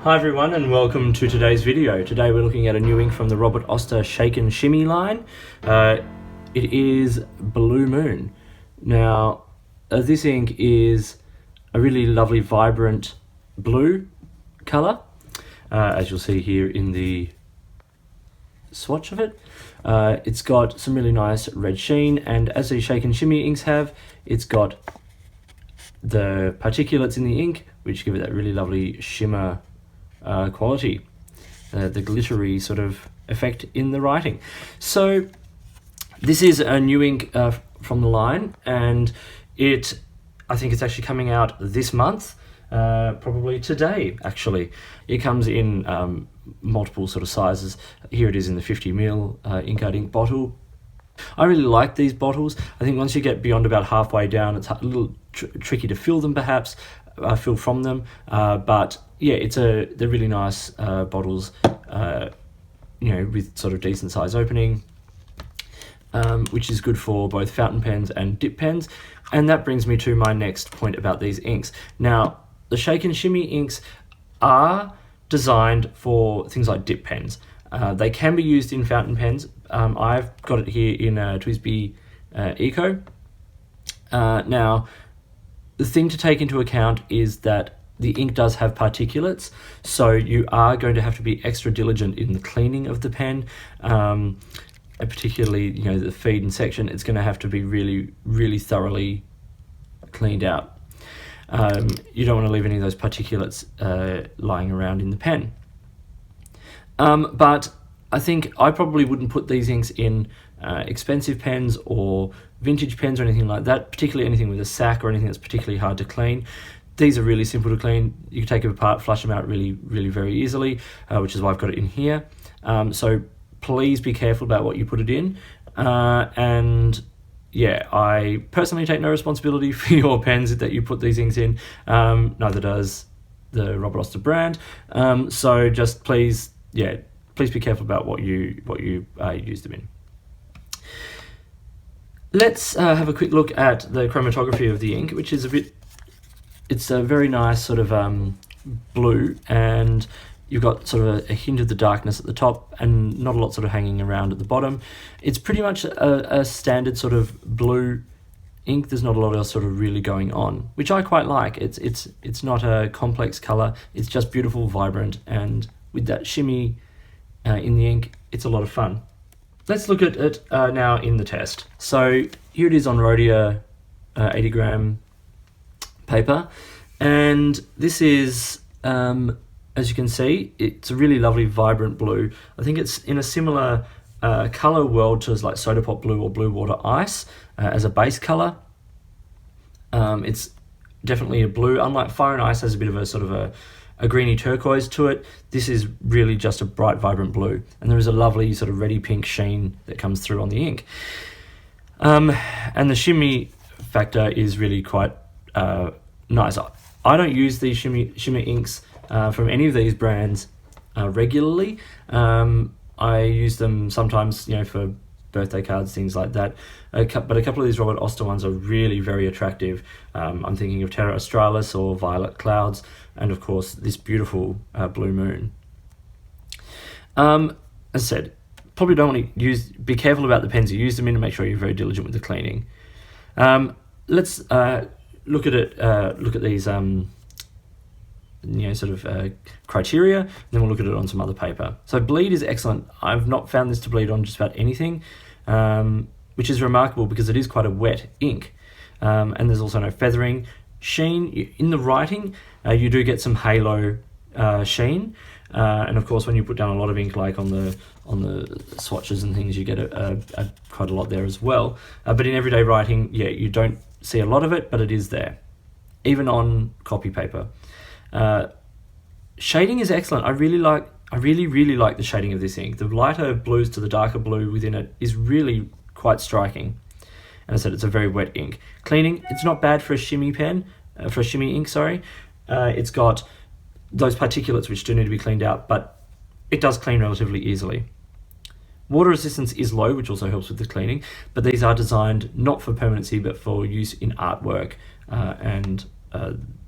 Hi everyone and welcome to today's video. Today we're looking at a new ink from the Oster Shake and Shimmy line. It is Blue Moon. Now this ink is a really lovely vibrant blue colour, as you'll see here in the swatch of it. It's got some really nice red sheen, and as these Shake and Shimmy inks have, it's got the particulates in the ink which give it that really lovely shimmer quality, the glittery sort of effect in the writing. So this is a new ink from the line, and I think it's actually coming out this month, probably today actually. It comes in multiple sort of sizes. Here it is in the 50ml Inkart ink bottle. I really like these bottles. I think once you get beyond about halfway down, it's a little tricky to fill them perhaps, fill from them, but yeah, they're really nice bottles, with sort of decent size opening, which is good for both fountain pens and dip pens. And that brings me to my next point about these inks. Now, the Shake and Shimmy inks are designed for things like dip pens. They can be used in fountain pens. I've got it here in TWSBI Eco. Now, the thing to take into account is that the ink does have particulates, so you are going to have to be extra diligent in the cleaning of the pen, and particularly the feed and section. It's going to have to be really, really thoroughly cleaned out. You don't want to leave any of those particulates lying around in the pen. But I think I probably wouldn't put these inks in expensive pens or vintage pens or anything like that, particularly anything with a sack or anything that's particularly hard to clean. These are really simple to clean. You can take them apart, flush them out really, really very easily, which is why I've got it in here. So please be careful about what you put it in. And yeah, I personally take no responsibility for your pens that you put these inks in. Neither does the Oster brand. So just please be careful about what you use them in. Let's have a quick look at the chromatography of the ink, which is it's a very nice sort of blue, and you've got sort of a hint of the darkness at the top and not a lot sort of hanging around at the bottom. It's pretty much a standard sort of blue ink. There's not a lot else sort of really going on, which I quite like. It's not a complex color. It's just beautiful, vibrant, and with that shimmy in the ink, it's a lot of fun. Let's look at it now in the test. So here it is on Rhodia 80-gram paper, and this is, as you can see, it's a really lovely vibrant blue. I think it's in a similar color world to like soda pop blue or blue water ice as a base color. It's definitely a blue. Unlike Fire and Ice has a bit of a sort of a greeny turquoise to it. This is really just a bright, vibrant blue, and there is a lovely sort of reddy pink sheen that comes through on the ink. And the shimmy factor is really quite nice. I don't use these shimmer inks from any of these brands regularly. I use them sometimes, for birthday cards, things like that. But a couple of these Oster ones are really very attractive. I'm thinking of Terra Australis or Violet Clouds, and of course this beautiful Blue Moon. As I said, probably don't want to be careful about the pens you use them in, and make sure you're very diligent with the cleaning. Let's look at it. Look at these criteria, and then we'll look at it on some other paper. So bleed is excellent. I've not found this to bleed on just about anything, which is remarkable because it is quite a wet ink, and there's also no feathering. Sheen in the writing, you do get some halo sheen, and of course when you put down a lot of ink, like on the swatches and things, you get quite a lot there as well. But in everyday writing, you don't see a lot of it, but it is there, even on copy paper. Shading is excellent. I really like the shading of this ink. The lighter blues to the darker blue within it is really quite striking. And I said it's a very wet ink. Cleaning, it's not bad for a shimmy pen, for a shimmy ink, sorry. It's got those particulates which do need to be cleaned out, but it does clean relatively easily. Water resistance is low, which also helps with the cleaning, but these are designed not for permanency, but for use in artwork, and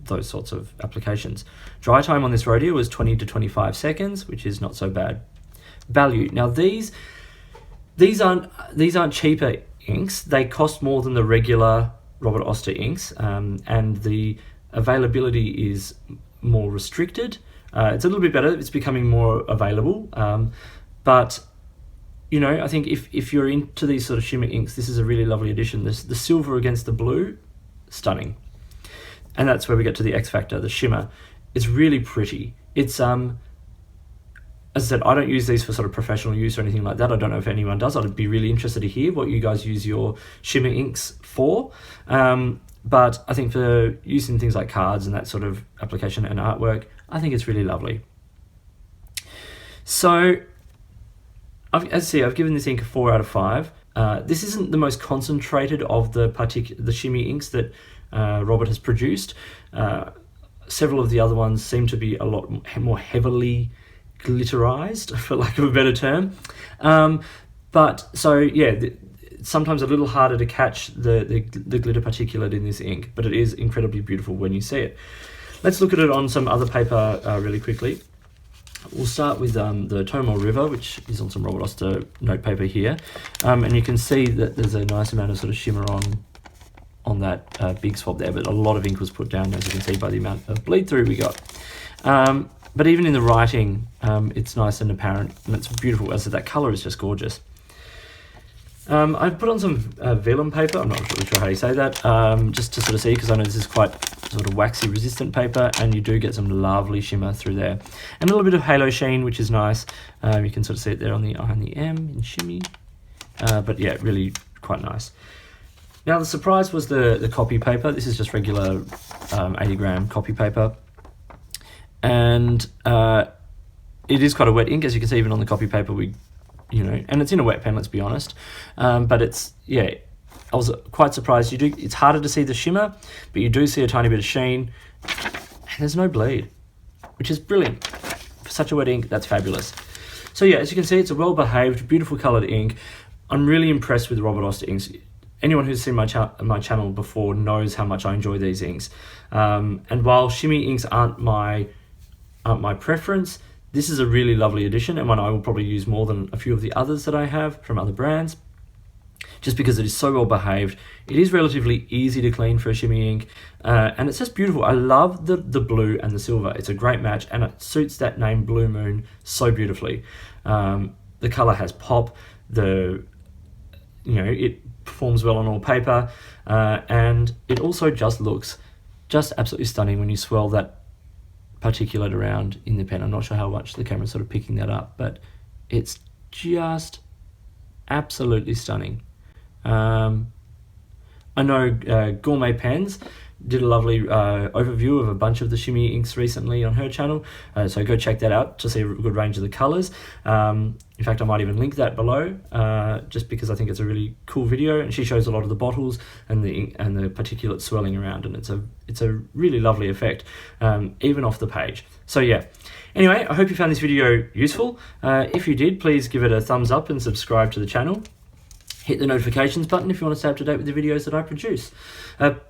those sorts of applications. Dry time on this Rhodia was 20 to 25 seconds, which is not so bad. Value. Now these aren't cheaper inks. They cost more than the regular Robert Oster inks, and the availability is more restricted. It's a little bit better. It's becoming more available, but you know, I think if you're into these sort of shimmer inks, this is a really lovely addition. The silver against the blue, stunning. And that's where we get to the X factor, the shimmer. It's really pretty. It's as I said, I don't use these for sort of professional use or anything like that. I don't know if anyone does. I'd be really interested to hear what you guys use your shimmer inks for. But I think for using things like cards and that sort of application and artwork, I think it's really lovely. So, as I see, I've given this ink a 4 out of 5. This isn't the most concentrated of the shimmy inks that Robert has produced. Several of the other ones seem to be a lot more heavily glitterized, for lack of a better term. But so yeah, sometimes a little harder to catch the glitter particulate in this ink, but it is incredibly beautiful when you see it. Let's look at it on some other paper really quickly. We'll start with the Tomor River, which is on some Robert Oster note paper here, and you can see that there's a nice amount of sort of shimmer on that big swab there, but a lot of ink was put down, as you can see by the amount of bleed through we got. But even in the writing, it's nice and apparent, and it's beautiful. As I said, that colour is just gorgeous. I've put on some vellum paper, I'm not really sure how you say that, just to sort of see, because I know this is quite sort of waxy resistant paper, and you do get some lovely shimmer through there. And a little bit of halo sheen, which is nice. You can sort of see it there on the I and the M in Shimmy. But yeah, really quite nice. Now the surprise was the copy paper. This is just regular 80 gram copy paper. And it is quite a wet ink, as you can see even on the copy paper, and it's in a wet pen, let's be honest. But it's, yeah, I was quite surprised. It's harder to see the shimmer, but you do see a tiny bit of sheen, and there's no bleed, which is brilliant. For such a wet ink, that's fabulous. So yeah, as you can see, it's a well-behaved, beautiful coloured ink. I'm really impressed with Robert Oster inks. Anyone who's seen my channel before knows how much I enjoy these inks. And while shimmy inks aren't my preference, this is a really lovely addition, and one I will probably use more than a few of the others that I have from other brands, just because it is so well behaved. It is relatively easy to clean for a shimmy ink, and it's just beautiful. I love the blue and the silver. It's a great match, and it suits that name Blue Moon so beautifully. The colour has pop, it performs well on all paper, and it also just looks absolutely stunning when you swirl that particulate around in the pen. I'm not sure how much the camera's sort of picking that up, but it's just absolutely stunning. I know Gourmet Pens did a lovely overview of a bunch of the shimmy inks recently on her channel, so go check that out to see a good range of the colours. In fact, I might even link that below, just because I think it's a really cool video, and she shows a lot of the bottles and the ink and the particulate swirling around, and it's a really lovely effect, even off the page. So yeah, anyway, I hope you found this video useful. If you did, please give it a thumbs up and subscribe to the channel. Hit the notifications button if you want to stay up to date with the videos that I produce.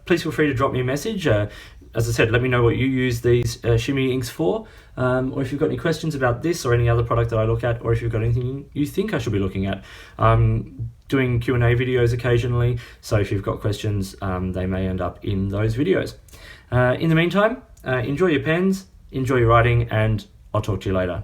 Please feel free to drop me a message. As I said, let me know what you use these shimmy inks for, or if you've got any questions about this or any other product that I look at, or if you've got anything you think I should be looking at. I'm doing Q&A videos occasionally, so if you've got questions, they may end up in those videos. In the meantime, enjoy your pens, enjoy your writing, and I'll talk to you later.